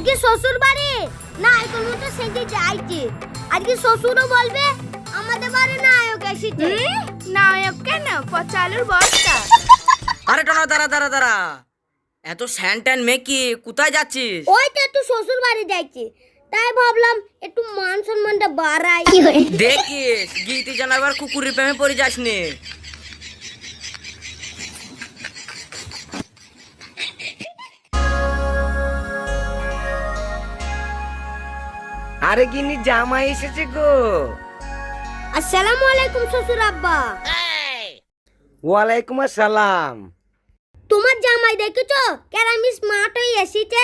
আজকে শ্বশুর বাড়ি না এখন মতো সেজে যাইছে। আজকে শ্বশুরও বলবে আমাদের বাড়ি নায়ক এসেছে। নায়ক কেন? পচালুর বস্তা। আরে টনা দাঁড়া দাঁড়া দাঁড়া, এত স্যান্টান মেকি কোথায় যাচ্ছিস? ওই তো একটু শ্বশুর বাড়ি যাইছে, তাই ভাবলাম একটু মান সম্মানটা বাড়াই। দেখিস গীতি যেন আবার কুকুরের প্রেমে পড়ে যাসনি। আরে গিনি জামাই এসেছে গো। আসসালামু আলাইকুম শ্বশুর আব্বা। ওয়ালাইকুম আসসালাম। তোমার জামাই দেখেছো কেরামি স্মার্ট হয়ে এসেছে।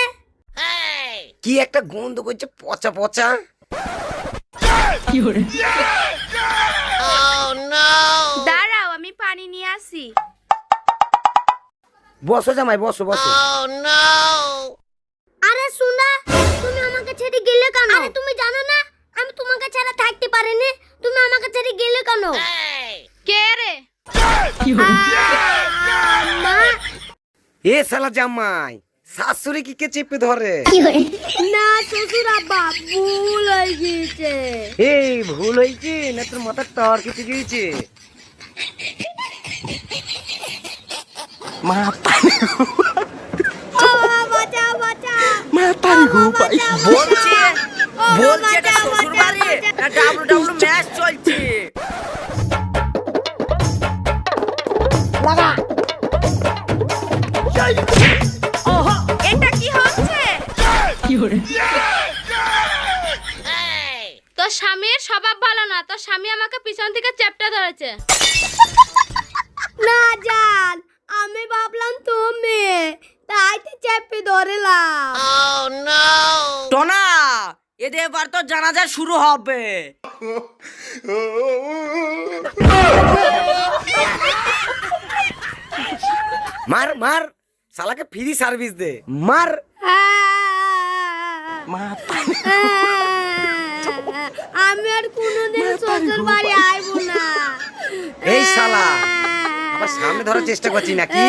কি একটা গন্ধ করছে পচা পচা। দাঁড়াও আমি পানি নিয়ে আসি। বসো জামাই বসো বসো। আরে শোনা, তুমি আমাকে ছেড়ে গেলে কেন? আরে তুমি জানো না আমি তোমাকে ছাড়া থাকতে পারিনি, তুমি আমাকে ছেড়ে গেলে কেন? কে রে? মা এ শালা জামাই শাশুড়ি কি কে চেপে ধরে? না শ্বশুর আব্বা, ভুল হয়ে গিয়েছে। এই ভুল হয়েছে না তোর মাথার টাওয়ার কেটে গিয়েছে? বাঁচাও বাঁচাও। বলছি বলছি এটা শ্বশুর বাড়ি না ডাব্লিউ ম্যাচ চলছে। এটা কি হচ্ছে? তোর স্বামীর স্বভাব ভালো না, তোর স্বামী আমাকে পিছন থেকে চেপটা ধরেছে। না জান, আমি ভাবলাম তুমি, তাই তো চেপে ধরলাম। টনা এদের এবার তো জানাজা শুরু হবে। মার মার শালাকে ফ্রি সার্ভিস দে মার। আমি আর কোনোদিন শ্বশুর বাড়ি আইবো না। এই শালা আবার সামনে ধরার চেষ্টা করছি নাকি?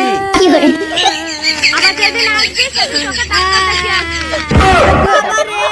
আবার যেদিন আসবি সেদিন তোকে ডাক্তার দেখিয়ে আসবি। বাবা রে।